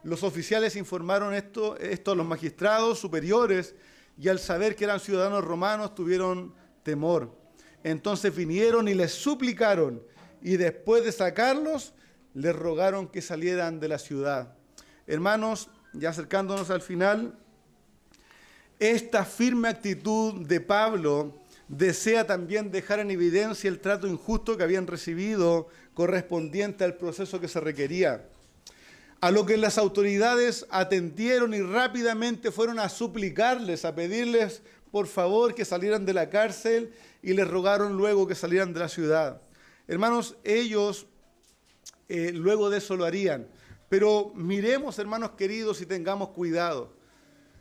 Los oficiales informaron esto a los magistrados superiores, y al saber que eran ciudadanos romanos tuvieron temor. Entonces vinieron y les suplicaron, y después de sacarlos, les rogaron que salieran de la ciudad. Hermanos, ya acercándonos al final, esta firme actitud de Pablo desea también dejar en evidencia el trato injusto que habían recibido correspondiente al proceso que se requería. A lo que las autoridades atendieron y rápidamente fueron a suplicarles, a pedirles por favor que salieran de la cárcel, y les rogaron luego que salieran de la ciudad. Hermanos, ellos luego de eso lo harían. Pero miremos, hermanos queridos, y tengamos cuidado.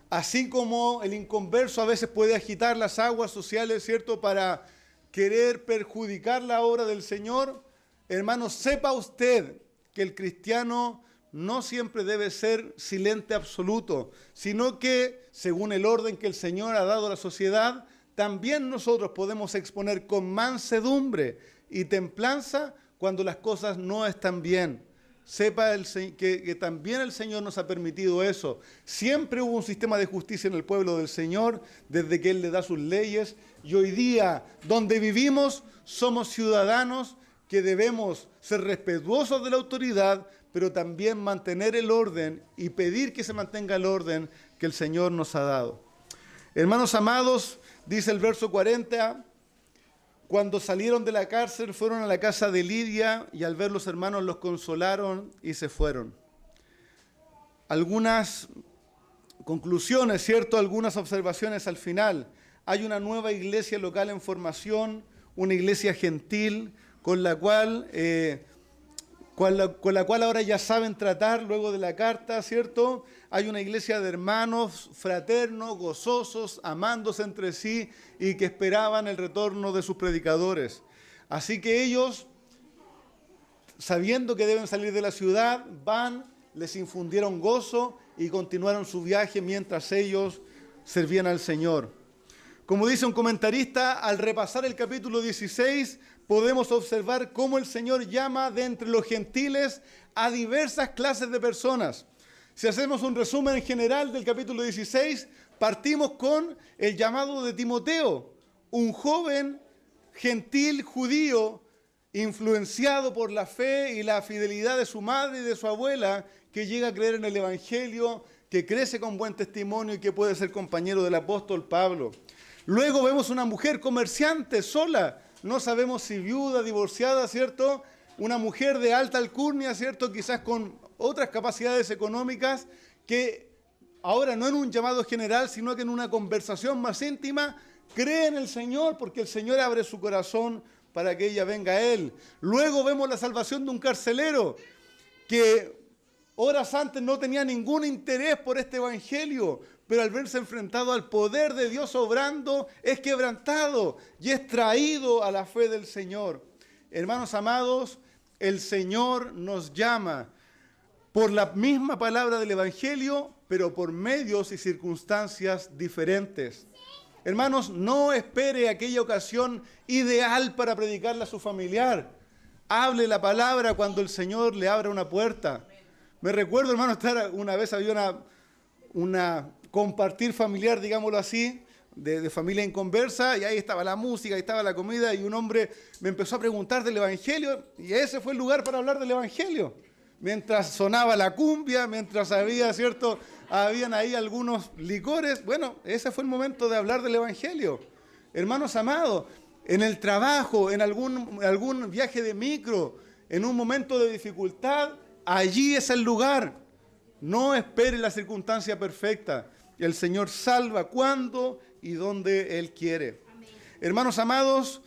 Así como el inconverso a veces puede agitar las aguas sociales, ¿cierto?, para querer perjudicar la obra del Señor, hermanos, sepa usted que el cristiano no siempre debe ser silente absoluto, sino que, según el orden que el Señor ha dado a la sociedad, también nosotros podemos exponer con mansedumbre y templanza cuando las cosas no están bien. Sepa que también el Señor nos ha permitido eso. Siempre hubo un sistema de justicia en el pueblo del Señor, desde que Él le da sus leyes, y hoy día, donde vivimos, somos ciudadanos que debemos ser respetuosos de la autoridad, pero también mantener el orden y pedir que se mantenga el orden que el Señor nos ha dado. Hermanos amados, dice el verso 40, cuando salieron de la cárcel fueron a la casa de Lidia, y al ver los hermanos los consolaron y se fueron. Algunas conclusiones, ¿cierto? Algunas observaciones al final. Hay una nueva iglesia local en formación, una iglesia gentil, con la cual ahora ya saben tratar luego de la carta, ¿cierto? Hay una iglesia de hermanos fraternos, gozosos, amándose entre sí, y que esperaban el retorno de sus predicadores. Así que ellos, sabiendo que deben salir de la ciudad, les infundieron gozo y continuaron su viaje mientras ellos servían al Señor. Como dice un comentarista, al repasar el capítulo 16, podemos observar cómo el Señor llama de entre los gentiles a diversas clases de personas. Si hacemos un resumen general del capítulo 16, partimos con el llamado de Timoteo, un joven gentil judío influenciado por la fe y la fidelidad de su madre y de su abuela, que llega a creer en el Evangelio, que crece con buen testimonio y que puede ser compañero del apóstol Pablo. Luego vemos una mujer comerciante sola, no sabemos si viuda, divorciada, ¿cierto? Una mujer de alta alcurnia, ¿cierto? Quizás con otras capacidades económicas, que ahora no en un llamado general, sino que en una conversación más íntima, cree en el Señor, porque el Señor abre su corazón para que ella venga a Él. Luego vemos la salvación de un carcelero, que horas antes no tenía ningún interés por este evangelio, pero al verse enfrentado al poder de Dios obrando, es quebrantado y es traído a la fe del Señor. Hermanos amados, el Señor nos llama por la misma palabra del evangelio, pero por medios y circunstancias diferentes. Hermanos, no espere aquella ocasión ideal para predicarle a su familiar. Hable la palabra cuando el Señor le abra una puerta. Me recuerdo, hermano, una vez había una compartir familiar, digámoslo así, de familia inconversa, y ahí estaba la música, ahí estaba la comida, y un hombre me empezó a preguntar del Evangelio, y ese fue el lugar para hablar del Evangelio. Mientras sonaba la cumbia, mientras había, ¿cierto? Habían ahí algunos licores. Bueno, ese fue el momento de hablar del Evangelio. Hermanos amados, en el trabajo, en algún viaje de micro, en un momento de dificultad, allí es el lugar. No espere la circunstancia perfecta. El Señor salva cuando y donde Él quiere. Amén. Hermanos amados,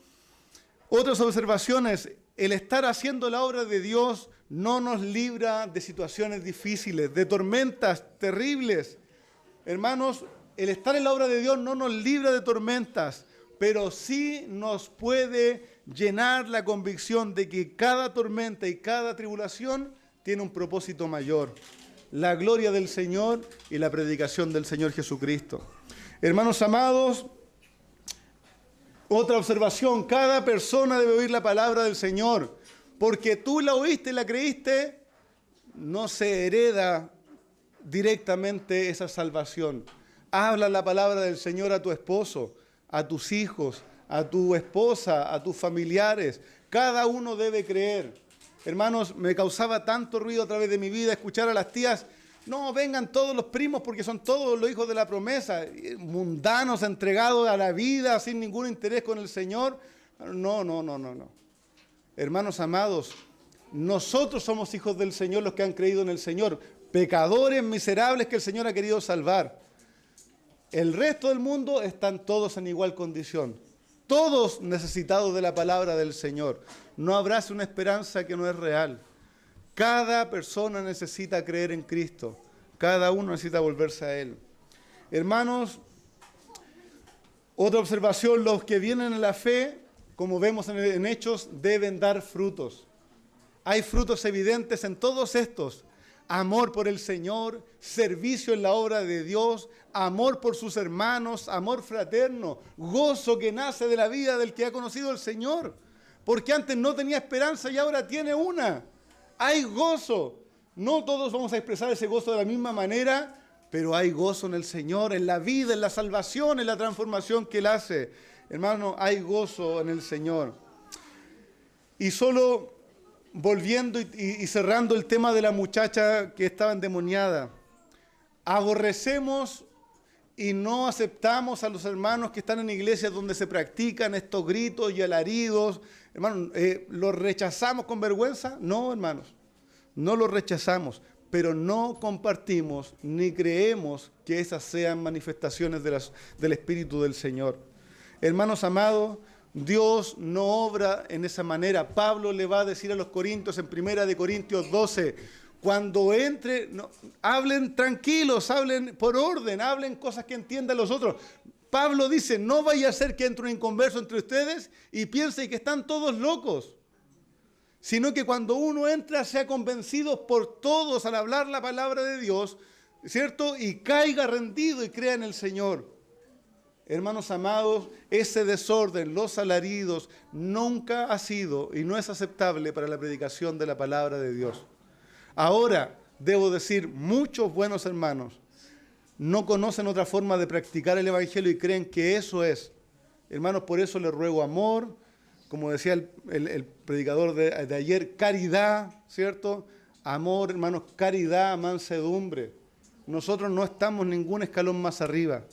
otras observaciones. El estar haciendo la obra de Dios no nos libra de situaciones difíciles, de tormentas terribles. Hermanos, el estar en la obra de Dios no nos libra de tormentas, pero sí nos puede llenar la convicción de que cada tormenta y cada tribulación tiene un propósito mayor: la gloria del Señor y la predicación del Señor Jesucristo. Hermanos amados, otra observación: cada persona debe oír la palabra del Señor. Porque tú la oíste y la creíste, no se hereda directamente esa salvación. Habla la palabra del Señor a tu esposo, a tus hijos, a tu esposa, a tus familiares. Cada uno debe creer. Hermanos, me causaba tanto ruido a través de mi vida escuchar a las tías: no, vengan todos los primos porque son todos los hijos de la promesa, mundanos, entregados a la vida, sin ningún interés con el Señor. No. Hermanos amados, nosotros somos hijos del Señor, los que han creído en el Señor, pecadores miserables que el Señor ha querido salvar. El resto del mundo están todos en igual condición, todos necesitados de la palabra del Señor. No abrace una esperanza que no es real. Cada persona necesita creer en Cristo, cada uno necesita volverse a Él. Hermanos, otra observación: los que vienen en la fe, como vemos en Hechos, deben dar frutos. Hay frutos evidentes en todos estos: amor por el Señor, servicio en la obra de Dios, amor por sus hermanos, amor fraterno, gozo que nace de la vida del que ha conocido al Señor. Porque antes no tenía esperanza y ahora tiene una. Hay gozo. No todos vamos a expresar ese gozo de la misma manera, pero hay gozo en el Señor, en la vida, en la salvación, en la transformación que Él hace. Hermano, hay gozo en el Señor. Y solo volviendo y cerrando el tema de la muchacha que estaba endemoniada. Aborrecemos y no aceptamos a los hermanos que están en iglesias donde se practican estos gritos y alaridos. Hermanos, ¿los rechazamos con vergüenza? No, hermanos, no los rechazamos, pero no compartimos ni creemos que esas sean manifestaciones del Espíritu del Señor. Hermanos amados, Dios no obra en esa manera. Pablo le va a decir a los corintios en 1 Corintios 12, cuando entre, no, hablen tranquilos, hablen por orden, hablen cosas que entiendan los otros. Pablo dice: no vaya a ser que entre un inconverso entre ustedes y piense que están todos locos, sino que cuando uno entra sea convencido por todos al hablar la palabra de Dios, ¿cierto? Y caiga rendido y crea en el Señor. Hermanos amados, ese desorden, los alaridos, nunca ha sido y no es aceptable para la predicación de la palabra de Dios. Ahora, debo decir, muchos buenos hermanos no conocen otra forma de practicar el Evangelio y creen que eso es. Hermanos, por eso les ruego amor, como decía el predicador de ayer, caridad, ¿cierto? Amor, hermanos, caridad, mansedumbre. Nosotros no estamos ningún escalón más arriba.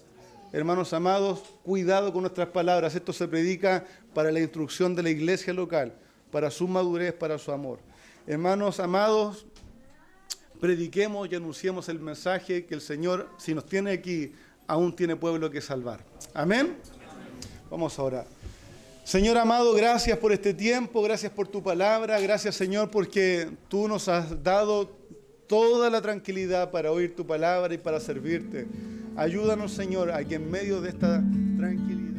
Hermanos amados, cuidado con nuestras palabras. Esto se predica para la instrucción de la iglesia local, para su madurez, para su amor. Hermanos amados, prediquemos y anunciemos el mensaje que el Señor, si nos tiene aquí, aún tiene pueblo que salvar. ¿Amén? Vamos a orar. Señor amado, gracias por este tiempo, gracias por tu palabra, gracias Señor porque tú nos has dado toda la tranquilidad para oír tu palabra y para servirte. Ayúdanos, Señor, a que en medio de esta tranquilidad